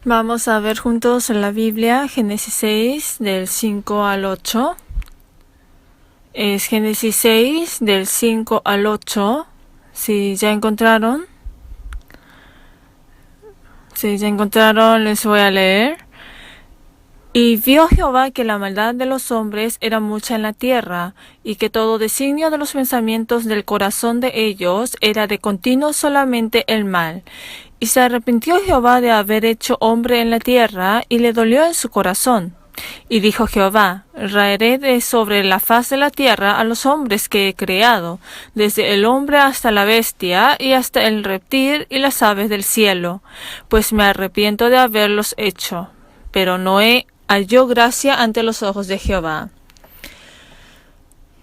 Vamos a ver juntos en la Biblia Génesis 6 del 5 al 8. Es Génesis 6 del 5 al 8. Si ya encontraron, les voy a leer. Y vio Jehová que la maldad de los hombres era mucha en la tierra, y que todo designio de los pensamientos del corazón de ellos era de continuo solamente el mal. Y se arrepintió Jehová de haber hecho hombre en la tierra, y le dolió en su corazón. Y dijo Jehová: raeré de sobre la faz de la tierra a los hombres que he creado, desde el hombre hasta la bestia, y hasta el reptil y las aves del cielo, pues me arrepiento de haberlos hecho. Pero Noé halló gracia ante los ojos de Jehová.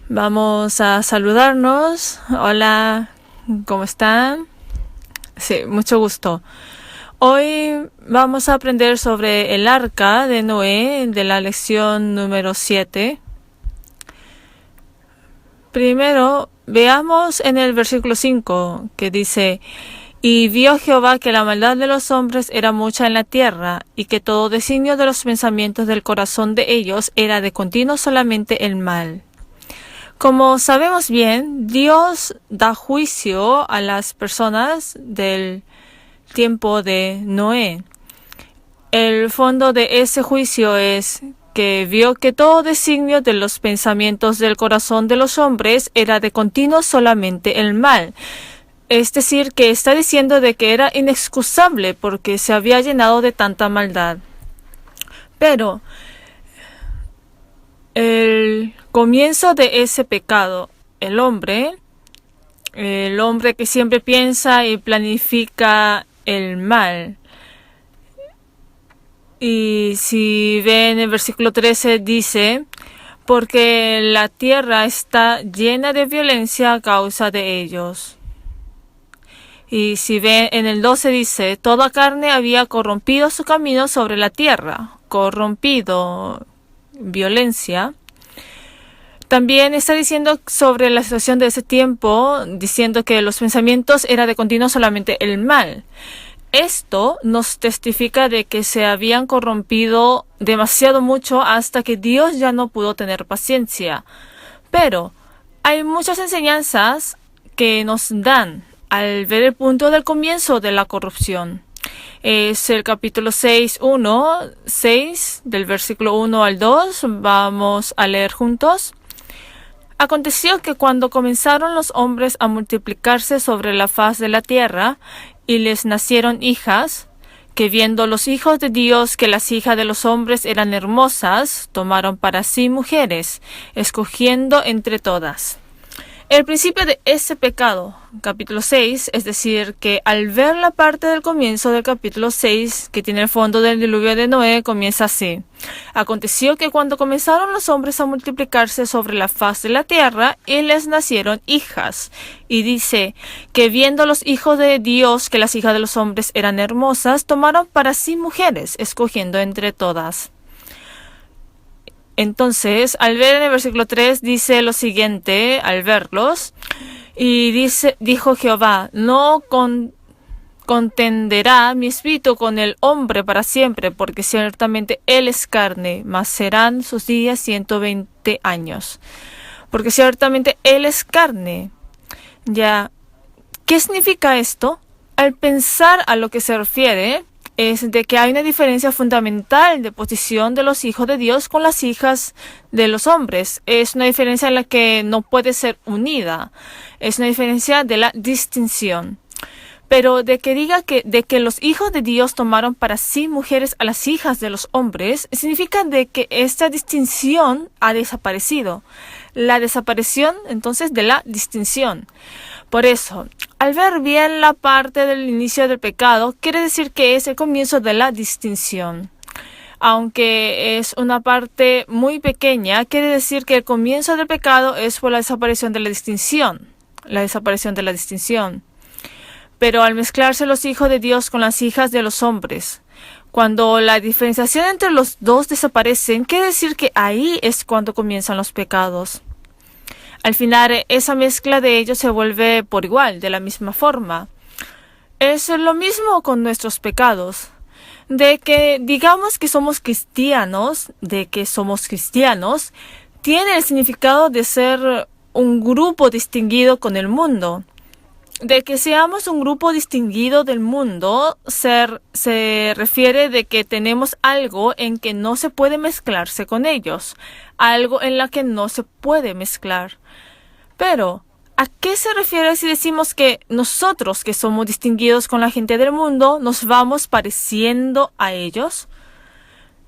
Vamos a saludarnos. Hola, ¿cómo están? Sí, mucho gusto. Hoy vamos a aprender sobre el arca de Noé de la lección número 7. Primero, veamos en el versículo 5 que dice: y vio Jehová que la maldad de los hombres era mucha en la tierra, y que todo designio de los pensamientos del corazón de ellos era de continuo solamente el mal. Como sabemos bien, Dios da juicio a las personas del tiempo de Noé. El fondo de ese juicio es que vio que todo designio de los pensamientos del corazón de los hombres era de continuo solamente el mal. Es decir, que está diciendo de que era inexcusable porque se había llenado de tanta maldad. Pero el comienzo de ese pecado, el hombre que siempre piensa y planifica el mal. Y si ven el versículo 13 dice: porque la tierra está llena de violencia a causa de ellos. Y si ven en el 12 dice: toda carne había corrompido su camino sobre la tierra. Corrompido, violencia. También está diciendo sobre la situación de ese tiempo, diciendo que los pensamientos era de continuo solamente el mal. Esto nos testifica de que se habían corrompido demasiado mucho hasta que Dios ya no pudo tener paciencia. Pero hay muchas enseñanzas que nos dan al ver el punto del comienzo de la corrupción. Es el capítulo 6, del versículo 1 al 2. Vamos a leer juntos. Aconteció que cuando comenzaron los hombres a multiplicarse sobre la faz de la tierra, y les nacieron hijas, que viendo los hijos de Dios que las hijas de los hombres eran hermosas, tomaron para sí mujeres, escogiendo entre todas. El principio de ese pecado, capítulo 6, es decir, que al ver la parte del comienzo del capítulo 6, que tiene el fondo del diluvio de Noé, comienza así. Aconteció que cuando comenzaron los hombres a multiplicarse sobre la faz de la tierra, y les nacieron hijas. Y dice que viendo los hijos de Dios que las hijas de los hombres eran hermosas, tomaron para sí mujeres, escogiendo entre todas. Entonces, al ver en el versículo 3, dice lo siguiente, al verlos, y dijo Jehová: no contenderá mi espíritu con el hombre para siempre, porque ciertamente él es carne, mas serán sus días 120 años. Porque ciertamente él es carne. Ya, ¿qué significa esto? Al pensar a lo que se refiere, es de que hay una diferencia fundamental de posición de los hijos de Dios con las hijas de los hombres. Es una diferencia en la que no puede ser unida. Es una diferencia de la distinción. Pero de que diga de que los hijos de Dios tomaron para sí mujeres a las hijas de los hombres, significa de que esta distinción ha desaparecido. La desaparición, entonces, de la distinción. Por eso, al ver bien la parte del inicio del pecado, quiere decir que es el comienzo de la distinción. Aunque es una parte muy pequeña, quiere decir que el comienzo del pecado es por la desaparición de la distinción. La desaparición de la distinción. Pero al mezclarse los hijos de Dios con las hijas de los hombres, cuando la diferenciación entre los dos desaparecen, quiere decir que ahí es cuando comienzan los pecados. Al final, esa mezcla de ellos se vuelve por igual, de la misma forma. Es lo mismo con nuestros pecados. de que digamos que somos cristianos, tiene el significado de ser un grupo distinguido con el mundo. De que seamos un grupo distinguido del mundo se refiere de que tenemos algo en que no se puede mezclarse con ellos, algo en la que no se puede mezclar. Pero, ¿a qué se refiere si decimos que nosotros que somos distinguidos con la gente del mundo nos vamos pareciendo a ellos?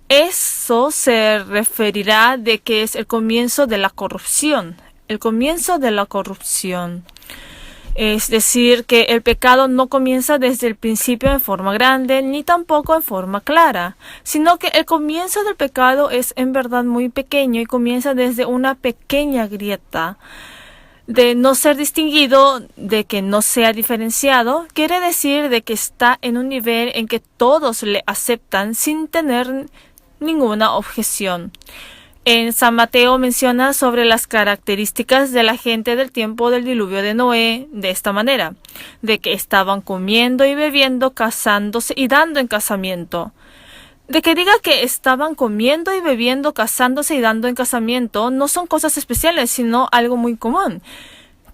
Eso se referirá de que es el comienzo de la corrupción, el comienzo de la corrupción. Es decir, que el pecado no comienza desde el principio en forma grande, ni tampoco en forma clara, sino que el comienzo del pecado es en verdad muy pequeño y comienza desde una pequeña grieta. De no ser distinguido, de que no sea diferenciado, quiere decir de que está en un nivel en que todos le aceptan sin tener ninguna objeción. En San Mateo menciona sobre las características de la gente del tiempo del diluvio de Noé de esta manera, de que estaban comiendo y bebiendo, casándose y dando en casamiento. De que diga que estaban comiendo y bebiendo, casándose y dando en casamiento no son cosas especiales, sino algo muy común.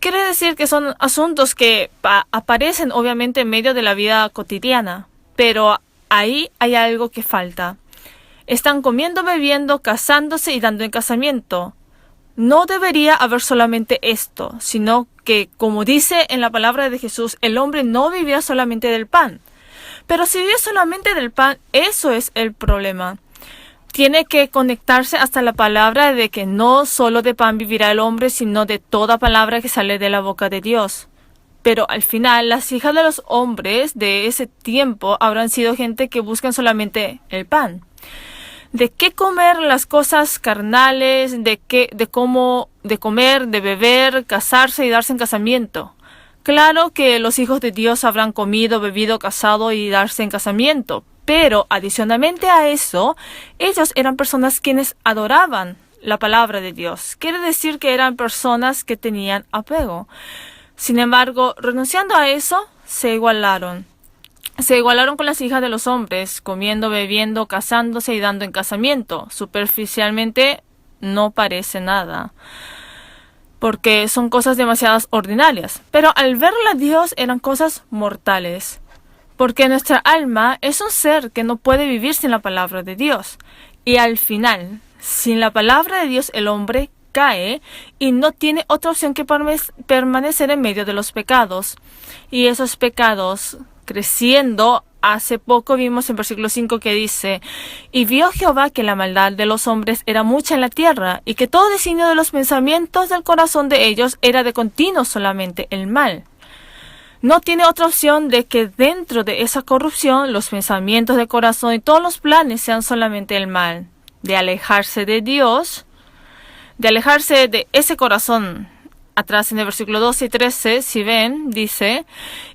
Quiere decir que son asuntos que aparecen obviamente en medio de la vida cotidiana, pero ahí hay algo que falta. Están comiendo, bebiendo, casándose y dando en casamiento. No debería haber solamente esto, sino que, como dice en la palabra de Jesús, el hombre no vivía solamente del pan. Pero si vive solamente del pan, eso es el problema. Tiene que conectarse hasta la palabra de que no solo de pan vivirá el hombre, sino de toda palabra que sale de la boca de Dios. Pero al final, las hijas de los hombres de ese tiempo habrán sido gente que buscan solamente el pan. ¿De qué comer las cosas carnales? ¿De comer, de beber, casarse y darse en casamiento? Claro que los hijos de Dios habrán comido, bebido, casado y darse en casamiento, pero adicionalmente a eso, ellos eran personas quienes adoraban la palabra de Dios. Quiere decir que eran personas que tenían apego. Sin embargo, renunciando a eso, se igualaron. Se igualaron con las hijas de los hombres, comiendo, bebiendo, casándose y dando en casamiento. Superficialmente no parece nada, porque son cosas demasiado ordinarias. Pero al verla a Dios eran cosas mortales, porque nuestra alma es un ser que no puede vivir sin la palabra de Dios. Y al final, sin la palabra de Dios, el hombre cae y no tiene otra opción que permanecer en medio de los pecados. Y esos pecados creciendo, hace poco vimos en versículo 5 que dice: y vio Jehová que la maldad de los hombres era mucha en la tierra, y que todo designio de los pensamientos del corazón de ellos era de continuo solamente el mal. No tiene otra opción de que dentro de esa corrupción los pensamientos del corazón y todos los planes sean solamente el mal, de alejarse de Dios, de alejarse de ese corazón. Atrás en el versículo 12 y 13, si ven, dice: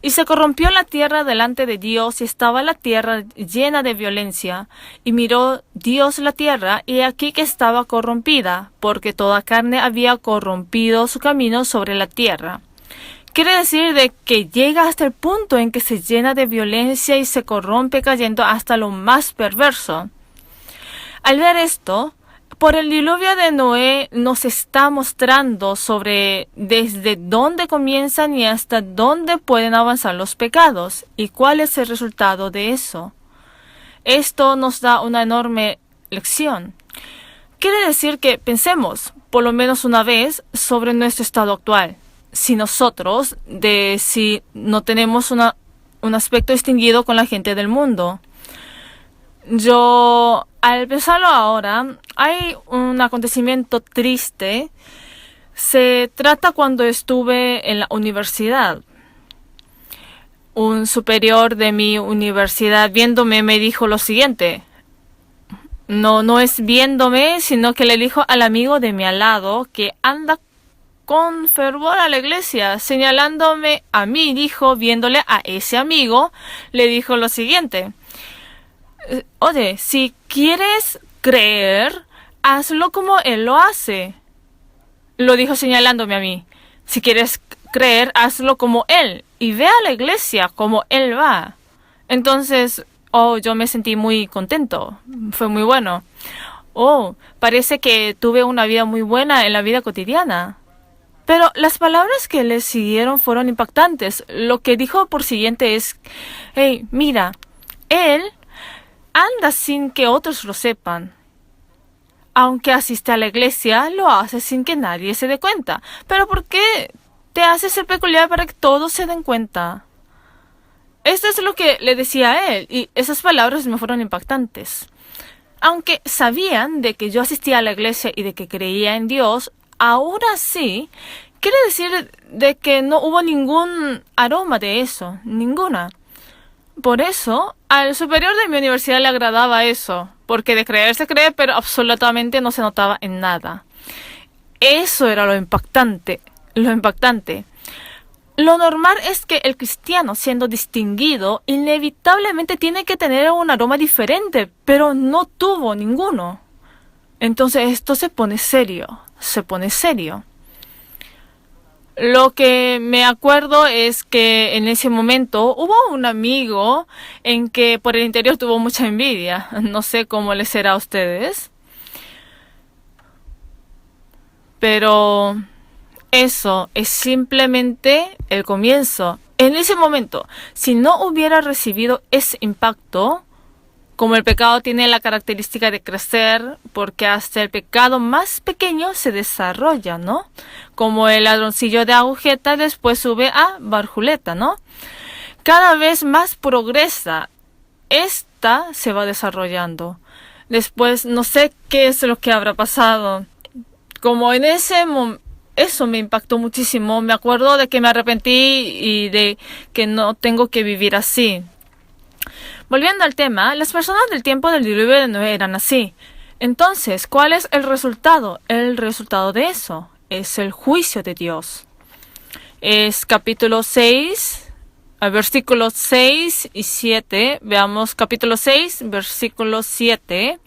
y se corrompió la tierra delante de Dios, y estaba la tierra llena de violencia. Y miró Dios la tierra, y aquí que estaba corrompida, porque toda carne había corrompido su camino sobre la tierra. Quiere decir de que llega hasta el punto en que se llena de violencia y se corrompe, cayendo hasta lo más perverso. Al ver esto, por el diluvio de Noé nos está mostrando sobre desde dónde comienzan y hasta dónde pueden avanzar los pecados y cuál es el resultado de eso. Esto nos da una enorme lección. Quiere decir que pensemos, por lo menos una vez, sobre nuestro estado actual. Si nosotros, si no tenemos un aspecto distinguido con la gente del mundo. Al pensarlo ahora, hay un acontecimiento triste. Se trata cuando estuve en la universidad. Un superior de mi universidad viéndome me dijo lo siguiente. No es viéndome, sino que le dijo al amigo de mi al lado que anda con fervor a la iglesia, señalándome a mí, dijo, viéndole a ese amigo, le dijo lo siguiente: oye, si quieres creer, hazlo como él lo hace. Lo dijo señalándome a mí. Si quieres creer, hazlo como él, y ve a la iglesia como él va. Entonces, Oh, yo me sentí muy contento. Fue muy bueno. Oh, parece que tuve una vida muy buena en la vida cotidiana. Pero las palabras que le siguieron fueron impactantes. Lo que dijo por siguiente es, hey, mira, él anda sin que otros lo sepan. Aunque asiste a la iglesia, lo hace sin que nadie se dé cuenta. ¿Pero por qué te haces ser peculiar para que todos se den cuenta? Esto es lo que le decía a él, y esas palabras me fueron impactantes. Aunque sabían de que yo asistía a la iglesia y de que creía en Dios, aún así, quiere decir de que no hubo ningún aroma de eso, ninguna. Por eso, al superior de mi universidad le agradaba eso, porque de creer se cree, pero absolutamente no se notaba en nada. Eso era lo impactante, lo impactante. Lo normal es que el cristiano, siendo distinguido, inevitablemente tiene que tener un aroma diferente, pero no tuvo ninguno. Entonces esto se pone serio, se pone serio. Lo que me acuerdo es que en ese momento hubo un amigo en que por el interior tuvo mucha envidia. No sé cómo les será a ustedes. Pero eso es simplemente el comienzo. En ese momento, si no hubiera recibido ese impacto, como el pecado tiene la característica de crecer, porque hasta el pecado más pequeño se desarrolla, ¿no? Como el ladroncillo de agujeta después sube a barjuleta, ¿no? Cada vez más progresa. Esta se va desarrollando. Después, no sé qué es lo que habrá pasado. Como en ese momento, eso me impactó muchísimo. Me acuerdo de que me arrepentí y de que no tengo que vivir así. Volviendo al tema, las personas del tiempo del diluvio de Noé eran así. Entonces, ¿cuál es el resultado? El resultado de eso es el juicio de Dios. Es capítulo 6, versículos 6 y 7. Veamos capítulo 6, versículo 7.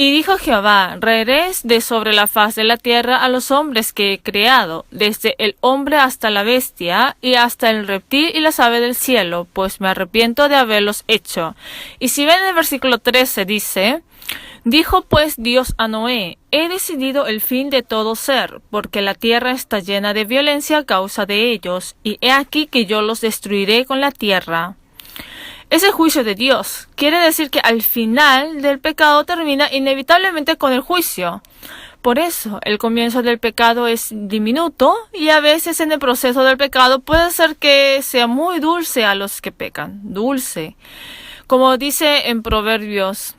Y dijo Jehová, raeréis de sobre la faz de la tierra a los hombres que he creado, desde el hombre hasta la bestia, y hasta el reptil y las aves del cielo, pues me arrepiento de haberlos hecho. Y si ven el versículo 13 dice, dijo pues Dios a Noé, he decidido el fin de todo ser, porque la tierra está llena de violencia a causa de ellos, y he aquí que yo los destruiré con la tierra. Es el juicio de Dios. Quiere decir que al final del pecado termina inevitablemente con el juicio. Por eso, el comienzo del pecado es diminuto y a veces en el proceso del pecado puede ser que sea muy dulce a los que pecan. Dulce. Como dice en Proverbios,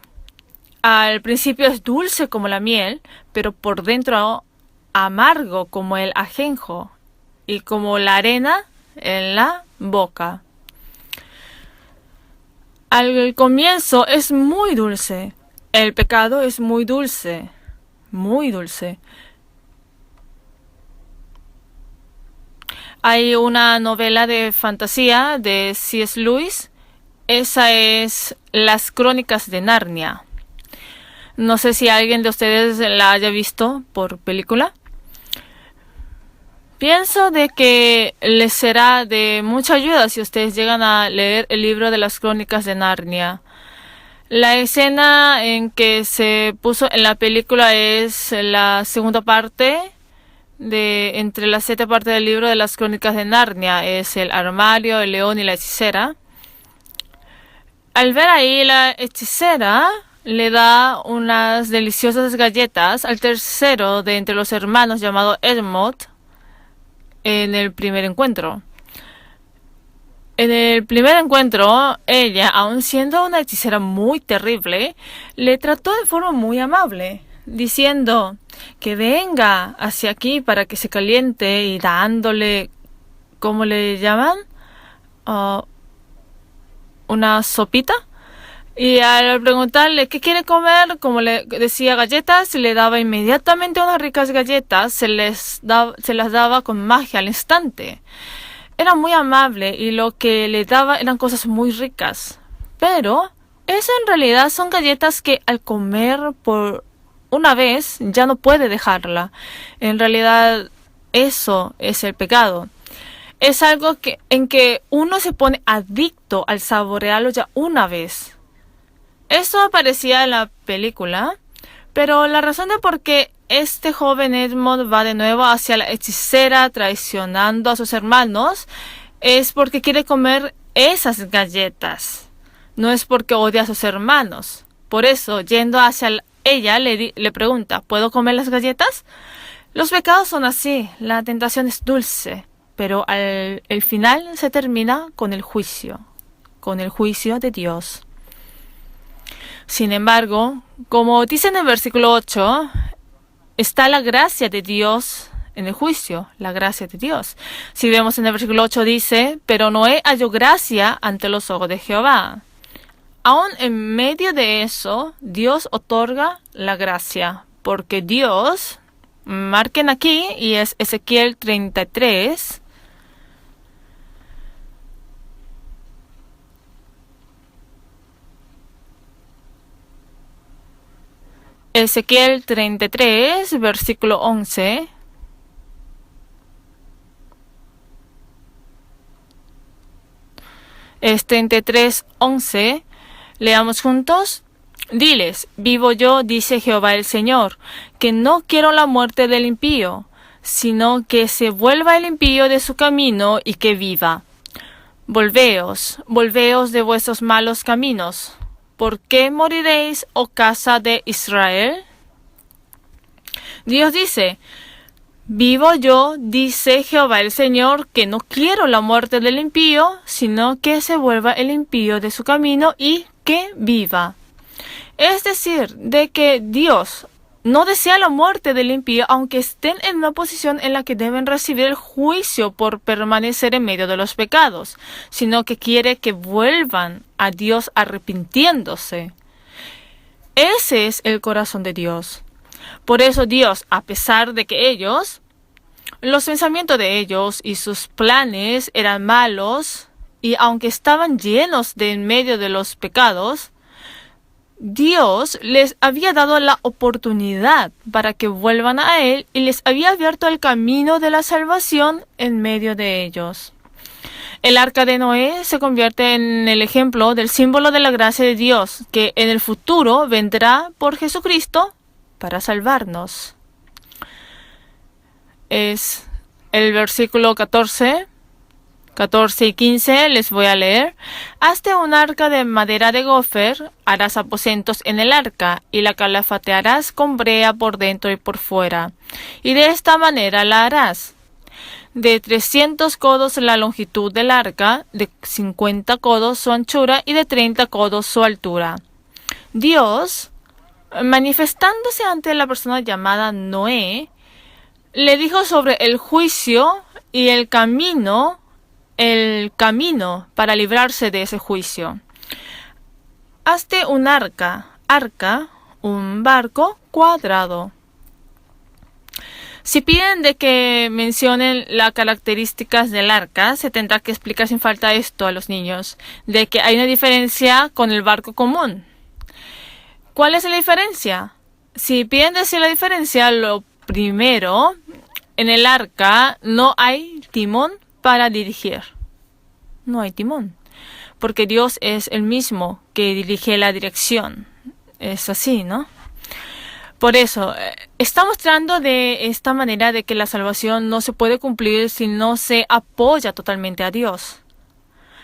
al principio es dulce como la miel, pero por dentro amargo como el ajenjo y como la arena en la boca. Al comienzo es muy dulce. El pecado es muy dulce. Muy dulce. Hay una novela de fantasía de C.S. Lewis. Esa es Las Crónicas de Narnia. No sé si alguien de ustedes la haya visto por película. Pienso de que les será de mucha ayuda si ustedes llegan a leer el libro de las Crónicas de Narnia. La escena en que se puso en la película es la segunda parte de entre las 7 partes del libro de las Crónicas de Narnia. Es el armario, el león y la hechicera. Al ver ahí la hechicera le da unas deliciosas galletas al tercero de entre los hermanos llamado Edmund. En el primer encuentro. En el primer encuentro, ella, aun siendo una hechicera muy terrible, le trató de forma muy amable, diciendo que venga hacia aquí para que se caliente y dándole, ¿cómo le llaman? Una sopita. Y al preguntarle qué quiere comer, como le decía galletas, le daba inmediatamente unas ricas galletas, se las daba con magia al instante. Era muy amable y lo que le daba eran cosas muy ricas. Pero eso en realidad son galletas que al comer por una vez ya no puede dejarla. En realidad eso es el pecado. Es algo en que uno se pone adicto al saborearlo ya una vez. Esto aparecía en la película, pero la razón de por qué este joven Edmond va de nuevo hacia la hechicera traicionando a sus hermanos es porque quiere comer esas galletas. No es porque odia a sus hermanos. Por eso, yendo hacia ella, le pregunta, ¿puedo comer las galletas? Los pecados son así, la tentación es dulce, pero el final se termina con el juicio de Dios. Sin embargo, como dice en el versículo 8, está la gracia de Dios en el juicio, la gracia de Dios. Si vemos en el versículo 8 dice, pero Noé halló gracia ante los ojos de Jehová. Aún en medio de eso, Dios otorga la gracia, porque Dios, marquen aquí, y es Ezequiel 33, Ezequiel 33, versículo 11. Es 33, 11. Leamos juntos. Diles, vivo yo, dice Jehová el Señor, que no quiero la muerte del impío, sino que se vuelva el impío de su camino y que viva. Volveos, volveos de vuestros malos caminos. ¿Por qué moriréis, oh casa de Israel? Dios dice, vivo yo, dice Jehová el Señor, que no quiero la muerte del impío, sino que se vuelva el impío de su camino y que viva. Es decir, de que Dios no desea la muerte del impío, aunque estén en una posición en la que deben recibir el juicio por permanecer en medio de los pecados, sino que quiere que vuelvan a Dios arrepintiéndose. Ese es el corazón de Dios. Por eso Dios, a pesar de que los pensamientos de ellos y sus planes eran malos, y aunque estaban llenos de en medio de los pecados, Dios les había dado la oportunidad para que vuelvan a Él y les había abierto el camino de la salvación en medio de ellos. El arca de Noé se convierte en el ejemplo del símbolo de la gracia de Dios, que en el futuro vendrá por Jesucristo para salvarnos. Es el versículo 14 y 15 les voy a leer. Hazte un arca de madera de gofer, harás aposentos en el arca, y la calafatearás con brea por dentro y por fuera. Y de esta manera la harás. De 300 codos la longitud del arca, de 50 codos su anchura y de 30 codos su altura. Camino, manifestándose ante la persona llamada Noé, le dijo sobre el juicio y el camino para librarse de ese juicio. Hazte un arca, un barco cuadrado. Si piden de que mencionen las características del arca, se tendrá que explicar sin falta esto a los niños, de que hay una diferencia con el barco común. ¿Cuál es la diferencia? Si piden decir la diferencia, lo primero, en el arca no hay timón para dirigir. No hay timón, porque Dios es el mismo que dirige la dirección. Es así, ¿no? Por eso, está mostrando de esta manera de que la salvación no se puede cumplir si no se apoya totalmente a Dios.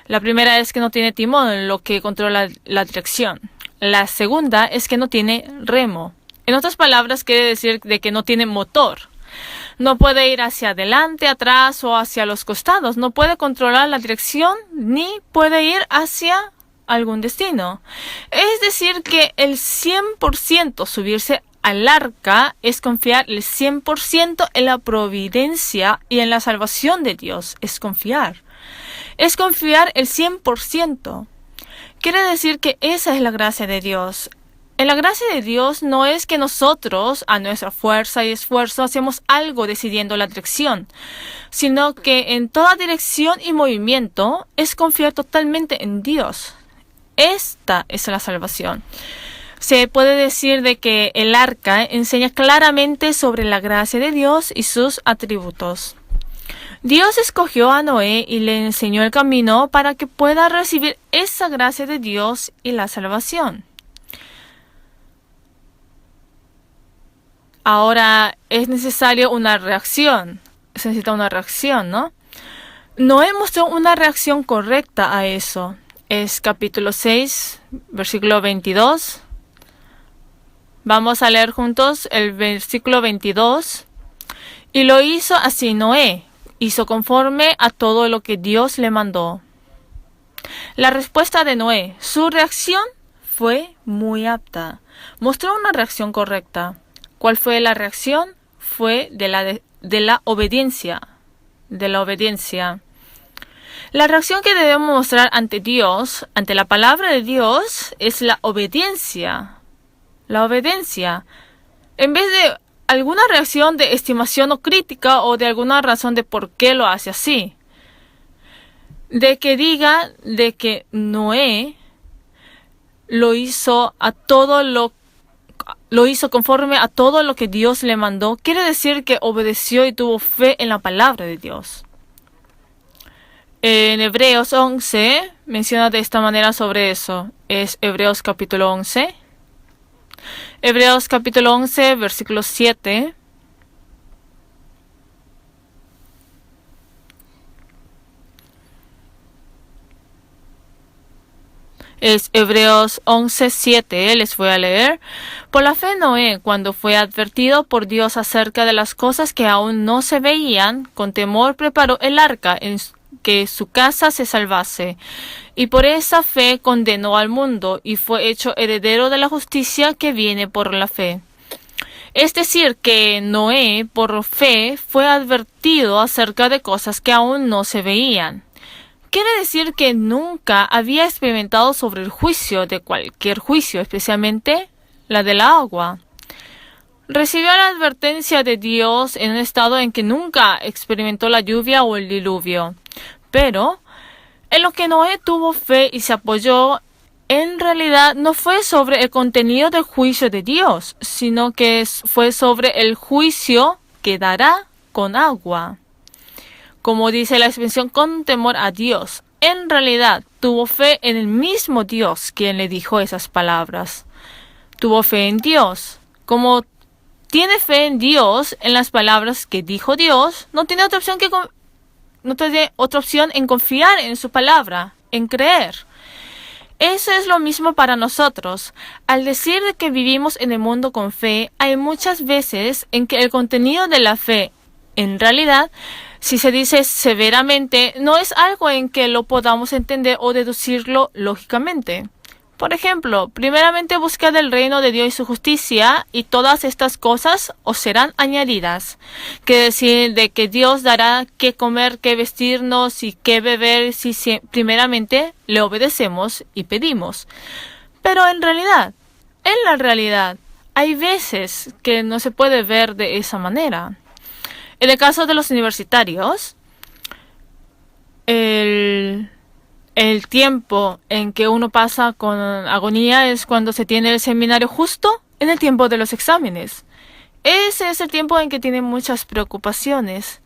La primera es que no tiene timón, lo que controla la dirección. La segunda es que no tiene remo. En otras palabras, quiere decir de que no tiene motor. No puede ir hacia adelante, atrás o hacia los costados. No puede controlar la dirección ni puede ir hacia algún destino. Es decir, que el 100% subirse al arca es confiar el 100% en la providencia y en la salvación de Dios. Es confiar. Es confiar el 100%. Quiere decir que esa es la gracia de Dios. En la gracia de Dios no es que nosotros, a nuestra fuerza y esfuerzo, hacemos algo decidiendo la dirección, sino que en toda dirección y movimiento es confiar totalmente en Dios. Esta es la salvación. Se puede decir de que el arca enseña claramente sobre la gracia de Dios y sus atributos. Dios escogió a Noé y le enseñó el camino para que pueda recibir esa gracia de Dios y la salvación. Ahora es necesario una reacción. Se necesita una reacción, ¿no? Noé mostró una reacción correcta a eso. Es capítulo 6, versículo 22. Vamos a leer juntos el versículo 22. Y lo hizo así Noé. Hizo conforme a todo lo que Dios le mandó. La respuesta de Noé, su reacción fue muy apta. Mostró una reacción correcta. ¿Cuál fue la reacción? Fue de la obediencia. De la obediencia. La reacción que debemos mostrar ante Dios, ante la palabra de Dios, es la obediencia. La obediencia. En vez de alguna reacción de estimación o crítica o de alguna razón de por qué lo hace así. De que diga de que Noé lo hizo conforme a todo lo que Dios le mandó, quiere decir que obedeció y tuvo fe en la palabra de Dios. En Hebreos 11 menciona de esta manera sobre eso. Es Hebreos capítulo 11. Hebreos capítulo 11, versículo 7. Es Hebreos 11, 7. Les voy a leer. Por la fe Noé, cuando fue advertido por Dios acerca de las cosas que aún no se veían, con temor preparó el arca en que su casa se salvase. Y por esa fe condenó al mundo y fue hecho heredero de la justicia que viene por la fe. Es decir, que Noé, por fe, fue advertido acerca de cosas que aún no se veían. Quiere decir que nunca había experimentado sobre el juicio de cualquier juicio, especialmente la del agua. Recibió la advertencia de Dios en un estado en que nunca experimentó la lluvia o el diluvio. Pero en lo que Noé tuvo fe y se apoyó, en realidad no fue sobre el contenido del juicio de Dios, sino que fue sobre el juicio que dará con agua. Como dice la expresión, con temor a Dios. En realidad tuvo fe en el mismo Dios quien le dijo esas palabras. Tuvo fe en Dios. Como tiene fe en Dios, en las palabras que dijo Dios, no tiene otra opción en confiar en su palabra, en creer. Eso es lo mismo para nosotros. Al decir que vivimos en el mundo con fe, hay muchas veces en que el contenido de la fe, en realidad, si se dice severamente, no es algo en que lo podamos entender o deducirlo lógicamente. Por ejemplo, primeramente buscad el reino de Dios y su justicia, y todas estas cosas os serán añadidas. Quiere decir de que Dios dará qué comer, qué vestirnos y qué beber si primeramente le obedecemos y pedimos. Pero en la realidad, hay veces que no se puede ver de esa manera. En el caso de los universitarios, el tiempo en que uno pasa con agonía es cuando se tiene el seminario justo en el tiempo de los exámenes. Ese es el tiempo en que tienen muchas preocupaciones.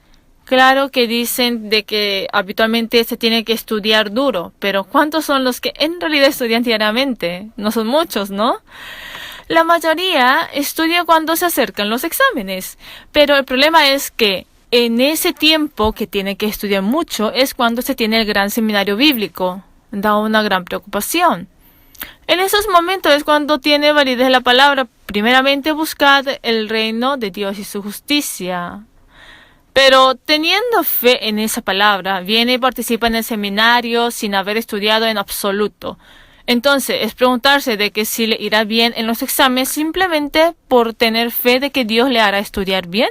Claro que dicen de que habitualmente se tiene que estudiar duro, pero ¿cuántos son los que en realidad estudian diariamente? No son muchos, ¿no? La mayoría estudia cuando se acercan los exámenes, pero el problema es que en ese tiempo que tiene que estudiar mucho es cuando se tiene el gran seminario bíblico. Da una gran preocupación. En esos momentos es cuando tiene validez la palabra. Primeramente buscad el reino de Dios y su justicia. Pero teniendo fe en esa palabra, viene y participa en el seminario sin haber estudiado en absoluto. Entonces, es preguntarse de que si le irá bien en los exámenes simplemente por tener fe de que Dios le hará estudiar bien.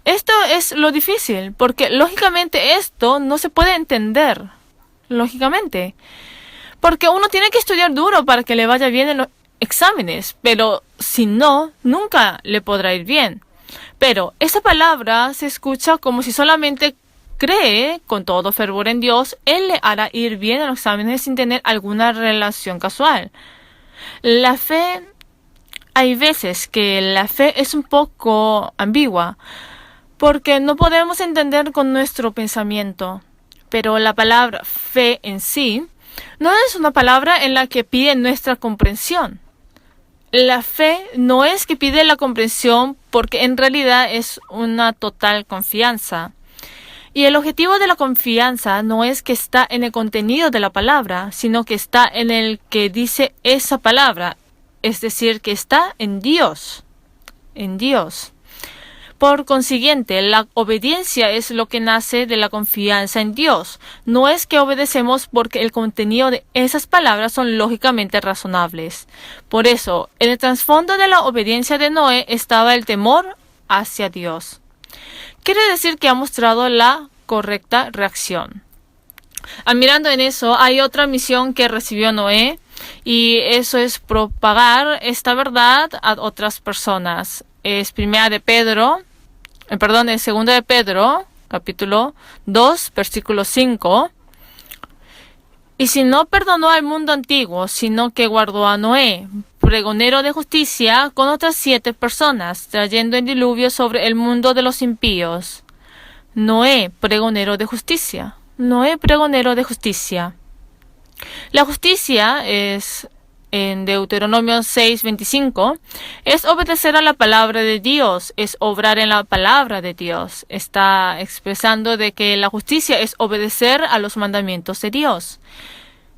Esto es lo difícil, porque lógicamente esto no se puede entender. Lógicamente. Porque uno tiene que estudiar duro para que le vaya bien en los exámenes, pero si no, nunca le podrá ir bien. Pero esa palabra se escucha como si solamente cree con todo fervor en Dios, Él le hará ir bien en los exámenes sin tener alguna relación casual. La fe, hay veces que la fe es un poco ambigua, porque no podemos entender con nuestro pensamiento. Pero la palabra fe en sí no es una palabra en la que pide nuestra comprensión. la fe no es que pide la comprensión, porque en realidad es una total confianza. Y el objetivo de la confianza no es que está en el contenido de la palabra, sino que está en el que dice esa palabra, es decir, que está en Dios. En Dios. Por consiguiente, la obediencia es lo que nace de la confianza en Dios. No es que obedecemos porque el contenido de esas palabras son lógicamente razonables. Por eso, en el trasfondo de la obediencia de Noé estaba el temor hacia Dios. Quiere decir que ha mostrado la correcta reacción. Admirando en eso, hay otra misión que recibió Noé, y eso es propagar esta verdad a otras personas. Es segunda de Pedro, capítulo 2, versículo 5. Y si no perdonó al mundo antiguo, sino que guardó a Noé, pregonero de justicia, con otras 7 personas, trayendo el diluvio sobre el mundo de los impíos. Noé, pregonero de justicia. Noé, pregonero de justicia. La justicia es, en Deuteronomio 6:25, es obedecer a la palabra de Dios, es obrar en la palabra de Dios. Está expresando de que la justicia es obedecer a los mandamientos de Dios.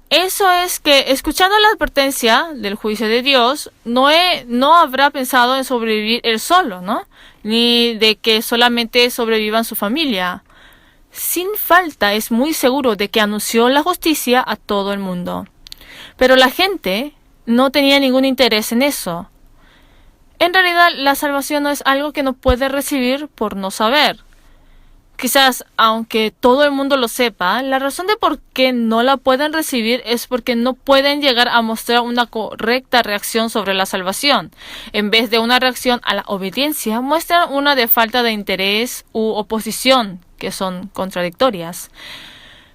Eso es que, escuchando la advertencia del juicio de Dios, Noé no habrá pensado en sobrevivir él solo, ¿no? Ni de que solamente sobrevivan su familia. Sin falta es muy seguro de que anunció la justicia a todo el mundo. Pero la gente no tenía ningún interés en eso. En realidad, la salvación no es algo que no puede recibir por no saber. Quizás, aunque todo el mundo lo sepa, la razón de por qué no la pueden recibir es porque no pueden llegar a mostrar una correcta reacción sobre la salvación. En vez de una reacción a la obediencia, muestran una de falta de interés u oposición, que son contradictorias.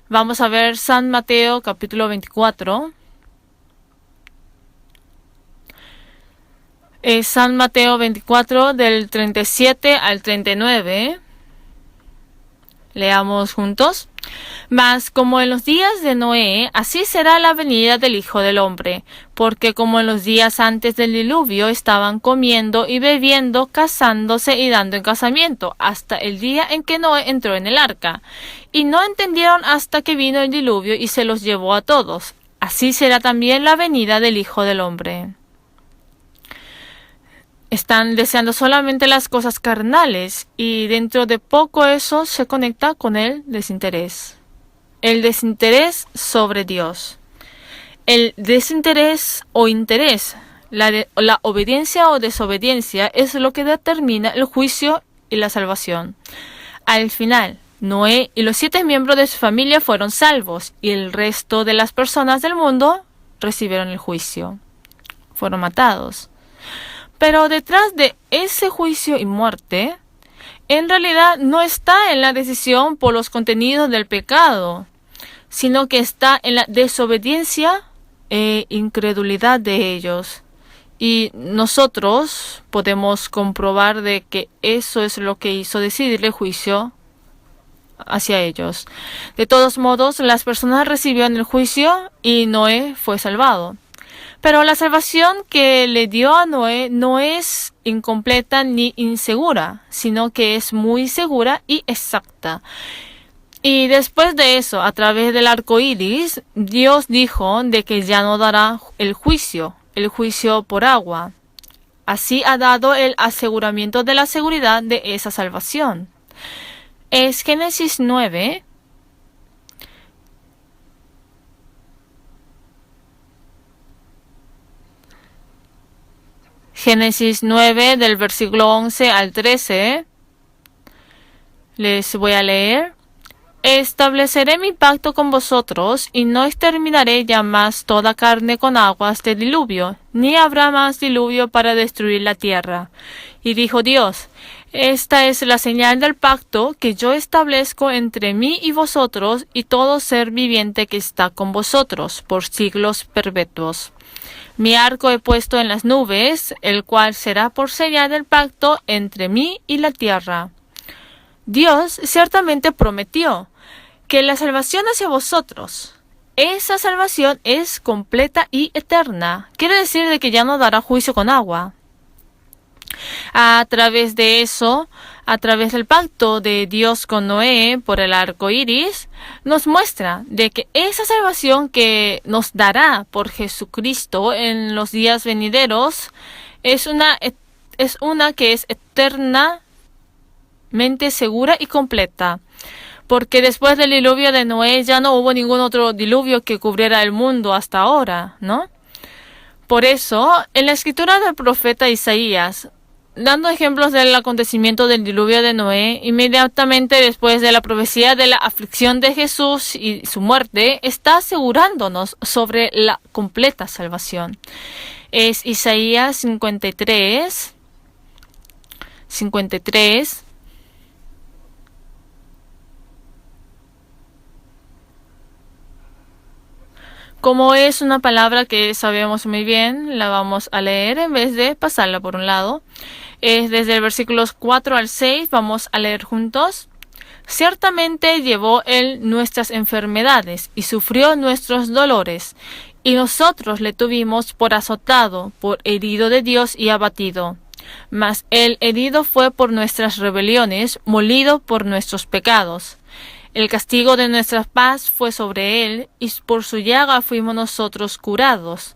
Vamos a ver San Mateo capítulo 24. San Mateo 24 del 37 al 39. Leamos juntos. Mas como en los días de Noé, así será la venida del Hijo del Hombre, porque como en los días antes del diluvio estaban comiendo y bebiendo, casándose y dando en casamiento, hasta el día en que Noé entró en el arca. Y no entendieron hasta que vino el diluvio y se los llevó a todos. Así será también la venida del Hijo del Hombre. Están deseando solamente las cosas carnales, y dentro de poco eso se conecta con el desinterés. El desinterés sobre Dios. El desinterés o interés, la obediencia o desobediencia es lo que determina el juicio y la salvación. Al final, Noé y los 7 miembros de su familia fueron salvos, y el resto de las personas del mundo recibieron el juicio. Fueron matados. Pero detrás de ese juicio y muerte, en realidad no está en la decisión por los contenidos del pecado, sino que está en la desobediencia e incredulidad de ellos. Y nosotros podemos comprobar de que eso es lo que hizo decidir el juicio hacia ellos. De todos modos, las personas recibieron el juicio y Noé fue salvado. Pero la salvación que le dio a Noé no es incompleta ni insegura, sino que es muy segura y exacta. Y después de eso, a través del arco iris, Dios dijo de que ya no dará el juicio por agua. Así ha dado el aseguramiento de la seguridad de esa salvación. Es Génesis 9. Génesis 9 del versículo 11 al 13. Les voy a leer. Estableceré mi pacto con vosotros y no exterminaré ya más toda carne con aguas de diluvio, ni habrá más diluvio para destruir la tierra. Y dijo Dios, esta es la señal del pacto que yo establezco entre mí y vosotros y todo ser viviente que está con vosotros por siglos perpetuos. Mi arco he puesto en las nubes, el cual será por señal del pacto entre mí y la tierra. Dios ciertamente prometió que la salvación hacia vosotros, esa salvación es completa y eterna. Quiere decir de que ya no dará juicio con agua. A través de eso, a través del pacto de Dios con Noé por el arco iris, nos muestra de que esa salvación que nos dará por Jesucristo en los días venideros es una que es eternamente segura y completa. Porque después del diluvio de Noé ya no hubo ningún otro diluvio que cubriera el mundo hasta ahora, ¿no? Por eso, en la escritura del profeta Isaías, dando ejemplos del acontecimiento del diluvio de Noé, inmediatamente después de la profecía de la aflicción de Jesús y su muerte, está asegurándonos sobre la completa salvación. Es Isaías 53. Como es una palabra que sabemos muy bien, la vamos a leer en vez de pasarla por un lado. Es desde el versículos 4 al 6, vamos a leer juntos. Ciertamente llevó él nuestras enfermedades y sufrió nuestros dolores, y nosotros le tuvimos por azotado, por herido de Dios y abatido. Mas el herido fue por nuestras rebeliones, molido por nuestros pecados. El castigo de nuestra paz fue sobre él, y por su llaga fuimos nosotros curados.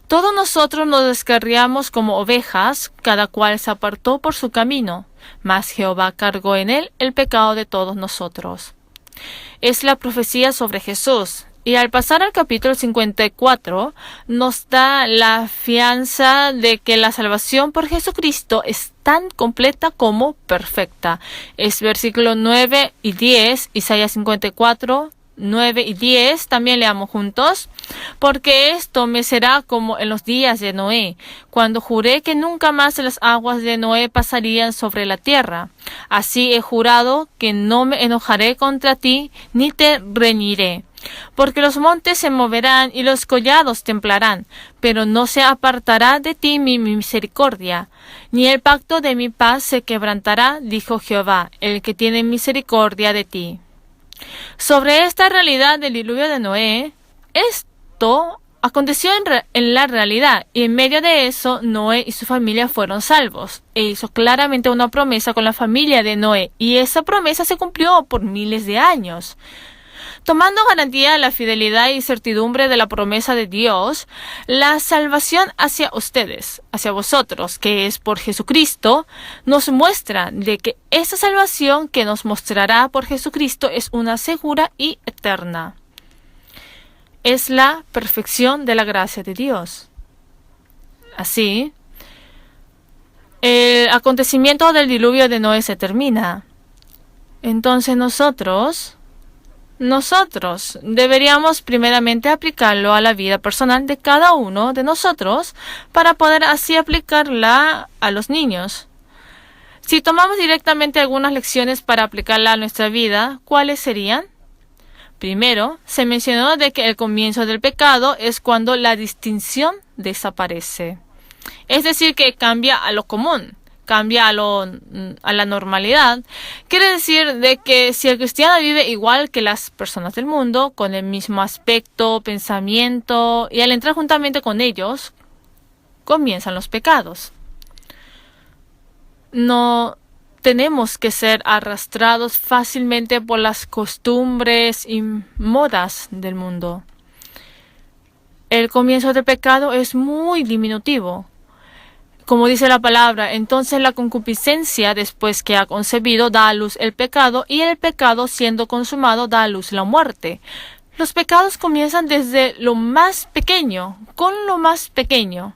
Todos nosotros nos descarriamos como ovejas, cada cual se apartó por su camino, mas Jehová cargó en él el pecado de todos nosotros. Es la profecía sobre Jesús. Y al pasar al capítulo 54, nos da la fianza de que la salvación por Jesucristo es tan completa como perfecta. Es versículo 9 y 10, Isaías 54, 9 y 10, también leamos juntos. Porque esto me será como en los días de Noé, cuando juré que nunca más las aguas de Noé pasarían sobre la tierra. Así he jurado que no me enojaré contra ti, ni te reñiré. Porque los montes se moverán y los collados temblarán, pero no se apartará de ti mi misericordia, ni el pacto de mi paz se quebrantará, dijo Jehová, el que tiene misericordia de ti. Sobre esta realidad del diluvio de Noé, esto aconteció en la realidad, y en medio de eso Noé y su familia fueron salvos. E hizo claramente una promesa con la familia de Noé, y esa promesa se cumplió por miles de años. Tomando garantía la fidelidad y certidumbre de la promesa de Dios, la salvación hacia ustedes, hacia vosotros, que es por Jesucristo, nos muestra de que esa salvación que nos mostrará por Jesucristo es una segura y eterna. Es la perfección de la gracia de Dios. Así, el acontecimiento del diluvio de Noé se termina. Entonces nosotros deberíamos primeramente aplicarlo a la vida personal de cada uno de nosotros para poder así aplicarla a los niños. Si tomamos directamente algunas lecciones para aplicarla a nuestra vida, ¿cuáles serían? Primero, se mencionó de que el comienzo del pecado es cuando la distinción desaparece. Es decir, que cambia a lo común. Cambia a la normalidad. Quiere decir de que si el cristiano vive igual que las personas del mundo, con el mismo aspecto, pensamiento, y al entrar juntamente con ellos, comienzan los pecados. No tenemos que ser arrastrados fácilmente por las costumbres y modas del mundo. El comienzo del pecado es muy diminutivo. Como dice la palabra, entonces la concupiscencia, después que ha concebido, da a luz el pecado, y el pecado, siendo consumado, da a luz la muerte. Los pecados comienzan desde lo más pequeño, con lo más pequeño.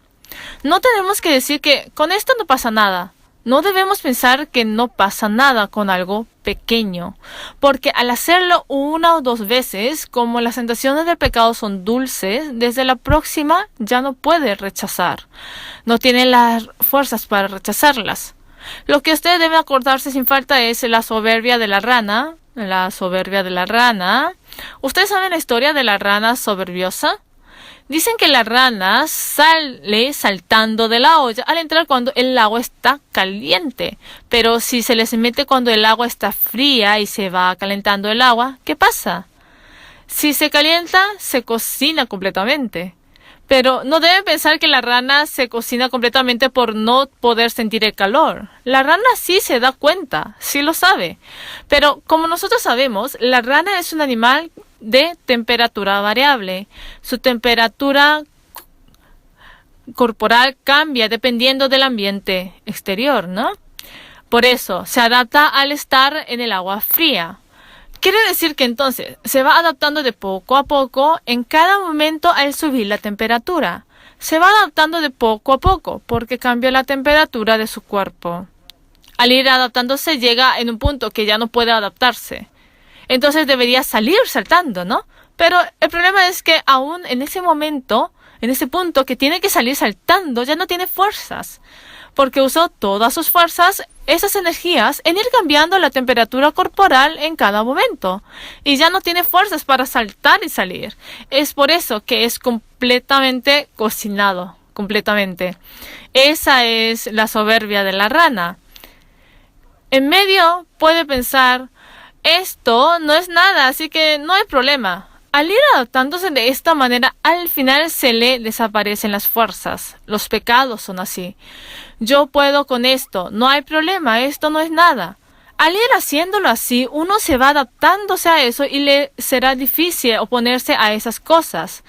No tenemos que decir que con esto no pasa nada. No debemos pensar que no pasa nada con algo pequeño, porque al hacerlo una o dos veces, como las tentaciones del pecado son dulces, desde la próxima ya no puede rechazar. No tiene las fuerzas para rechazarlas. Lo que usted debe acordarse sin falta es la soberbia de la rana. La soberbia de la rana. ¿Ustedes saben la historia de la rana soberbiosa? Dicen que la rana sale saltando de la olla al entrar cuando el agua está caliente. Pero si se les mete cuando el agua está fría y se va calentando el agua, ¿qué pasa? Si se calienta, se cocina completamente. Pero no deben pensar que la rana se cocina completamente por no poder sentir el calor. La rana sí se da cuenta, sí lo sabe. Pero como nosotros sabemos, la rana es un animal de temperatura variable. Su temperatura corporal cambia dependiendo del ambiente exterior, ¿no? Por eso, se adapta al estar en el agua fría. Quiere decir que entonces se va adaptando de poco a poco en cada momento al subir la temperatura. Se va adaptando de poco a poco porque cambia la temperatura de su cuerpo. Al ir adaptándose llega en un punto que ya no puede adaptarse. Entonces debería salir saltando, ¿no? Pero el problema es que aún en ese momento, en ese punto que tiene que salir saltando, ya no tiene fuerzas. Porque usó todas sus fuerzas, esas energías, en ir cambiando la temperatura corporal en cada momento. Y ya no tiene fuerzas para saltar y salir. Es por eso que es completamente cocinado. Completamente. Esa es la soberbia de la rana. En medio puede pensar, esto no es nada, así que no hay problema. Al ir adaptándose de esta manera, al final se le desaparecen las fuerzas. Los pecados son así. Yo puedo con esto, no hay problema, esto no es nada. Al ir haciéndolo así, uno se va adaptándose a eso y le será difícil oponerse a esas cosas.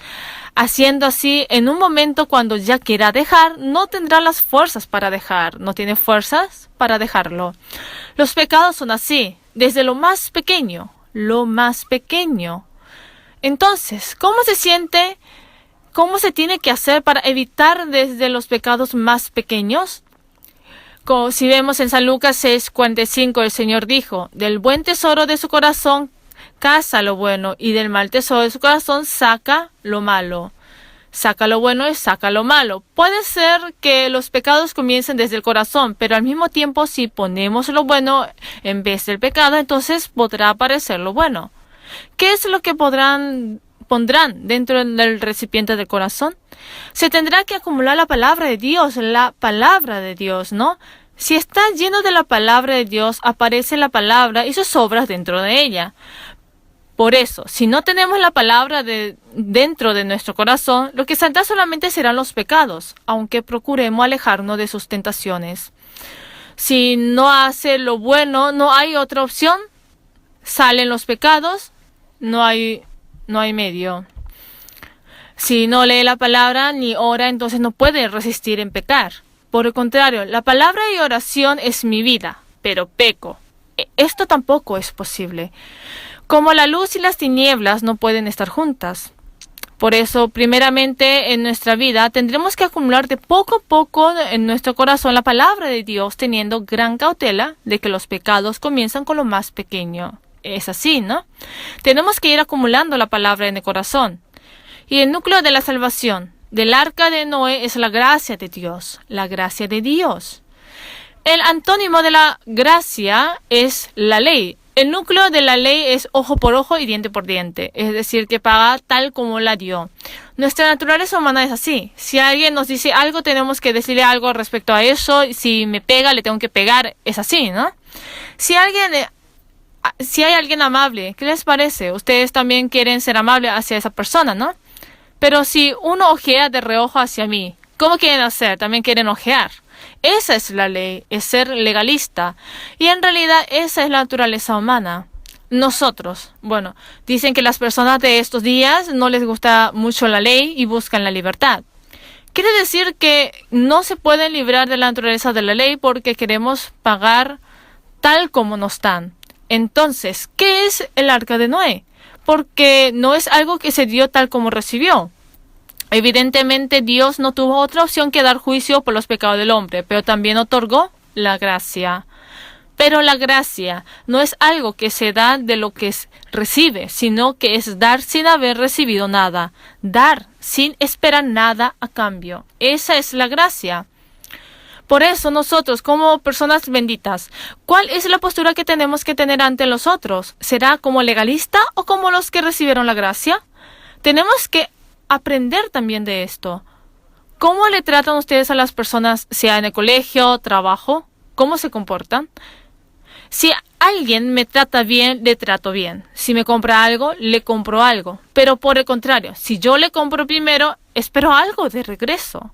Haciendo así, en un momento cuando ya quiera dejar, no tendrá las fuerzas para dejar, no tiene fuerzas para dejarlo. Los pecados son así, desde lo más pequeño, lo más pequeño. Entonces, ¿cómo se siente? ¿Cómo se tiene que hacer para evitar desde los pecados más pequeños? Como si vemos en San Lucas 6:45, el Señor dijo, del buen tesoro de su corazón caza lo bueno y del mal tesoro de su corazón saca lo malo. Saca lo bueno y saca lo malo. Puede ser que los pecados comiencen desde el corazón, pero al mismo tiempo si ponemos lo bueno en vez del pecado, entonces podrá aparecer lo bueno. ¿Qué es lo que pondrán dentro del recipiente del corazón? Se tendrá que acumular la palabra de Dios, ¿no? Si está lleno de la palabra de Dios, aparece la palabra y sus obras dentro de ella. Por eso, si no tenemos la palabra dentro de nuestro corazón, lo que saldrá solamente serán los pecados, aunque procuremos alejarnos de sus tentaciones. Si no hace lo bueno, no hay otra opción. Salen los pecados, no hay medio. Si no lee la palabra ni ora, entonces no puede resistir en pecar. Por el contrario, la palabra y oración es mi vida, pero peco. Esto tampoco es posible. Como la luz y las tinieblas no pueden estar juntas. Por eso, primeramente en nuestra vida tendremos que acumular de poco a poco en nuestro corazón la palabra de Dios, teniendo gran cautela de que los pecados comienzan con lo más pequeño. Es así, ¿no? Tenemos que ir acumulando la palabra en el corazón. Y el núcleo de la salvación del arca de Noé es la gracia de Dios. La gracia de Dios. El antónimo de la gracia es la ley. El núcleo de la ley es ojo por ojo y diente por diente. Es decir, que paga tal como la dio. Nuestra naturaleza humana es así. Si alguien nos dice algo, tenemos que decirle algo respecto a eso. Si me pega, le tengo que pegar. Es así, ¿no? Si hay alguien amable, ¿qué les parece? Ustedes también quieren ser amables hacia esa persona, ¿no? Pero si uno ojea de reojo hacia mí, ¿cómo quieren hacer? También quieren ojear. Esa es la ley, es ser legalista. Y en realidad esa es la naturaleza humana. Nosotros, dicen que las personas de estos días no les gusta mucho la ley y buscan la libertad. Quiere decir que no se pueden librar de la naturaleza de la ley porque queremos pagar tal como nos dan. Entonces, ¿qué es el arca de Noé? Porque no es algo que se dio tal como recibió. Evidentemente, Dios no tuvo otra opción que dar juicio por los pecados del hombre, pero también otorgó la gracia. Pero la gracia no es algo que se da de lo que recibe, sino que es dar sin haber recibido nada. Dar sin esperar nada a cambio. Esa es la gracia. Por eso nosotros, como personas benditas, ¿cuál es la postura que tenemos que tener ante los otros? ¿Será como legalista o como los que recibieron la gracia? Tenemos que aprender también de esto. ¿Cómo le tratan ustedes a las personas, sea en el colegio, trabajo? ¿Cómo se comportan? Si alguien me trata bien, le trato bien. Si me compra algo, le compro algo. Pero por el contrario, si yo le compro primero, espero algo de regreso.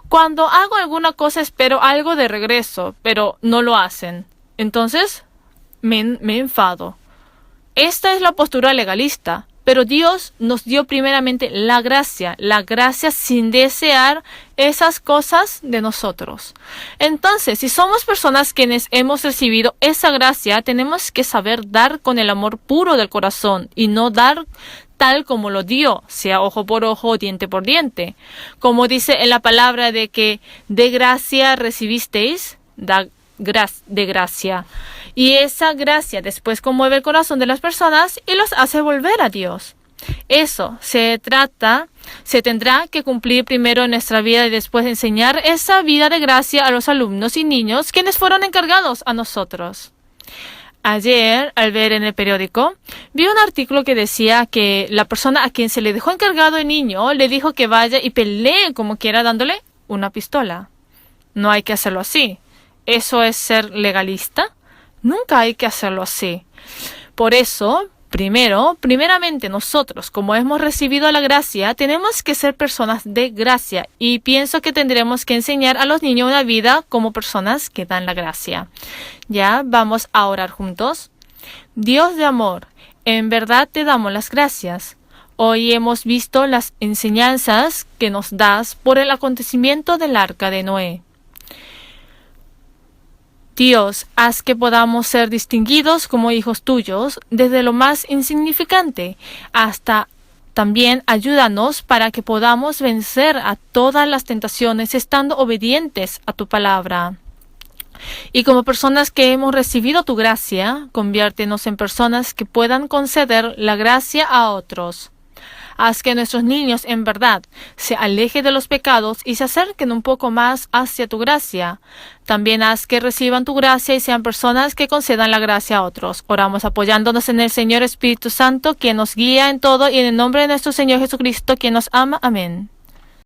Cuando hago alguna cosa, espero algo de regreso, pero no lo hacen. Entonces, me enfado. Esta es la postura legalista. Pero Dios nos dio primeramente la gracia sin desear esas cosas de nosotros. Entonces, si somos personas quienes hemos recibido esa gracia, tenemos que saber dar con el amor puro del corazón y no dar tal como lo dio, sea ojo por ojo, diente por diente. Como dice en la palabra de que de gracia recibisteis, da de gracia. Y esa gracia después conmueve el corazón de las personas y los hace volver a Dios. Eso se tendrá que cumplir primero en nuestra vida y después enseñar esa vida de gracia a los alumnos y niños quienes fueron encargados a nosotros. Ayer, al ver en el periódico, vi un artículo que decía que la persona a quien se le dejó encargado el niño le dijo que vaya y pelee como quiera dándole una pistola. No hay que hacerlo así. ¿Eso es ser legalista? Nunca hay que hacerlo así. Por eso, primeramente nosotros, como hemos recibido la gracia, tenemos que ser personas de gracia y pienso que tendremos que enseñar a los niños una vida como personas que dan la gracia. Ya, vamos a orar juntos. Dios de amor, en verdad te damos las gracias. Hoy hemos visto las enseñanzas que nos das por el acontecimiento del arca de Noé. Dios, haz que podamos ser distinguidos como hijos tuyos, desde lo más insignificante hasta también ayúdanos para que podamos vencer a todas las tentaciones estando obedientes a tu palabra. Y como personas que hemos recibido tu gracia, conviértenos en personas que puedan conceder la gracia a otros. Haz que nuestros niños en verdad se alejen de los pecados y se acerquen un poco más hacia tu gracia. También haz que reciban tu gracia y sean personas que concedan la gracia a otros. Oramos apoyándonos en el Señor Espíritu Santo, quien nos guía en todo y en el nombre de nuestro Señor Jesucristo, quien nos ama. Amén.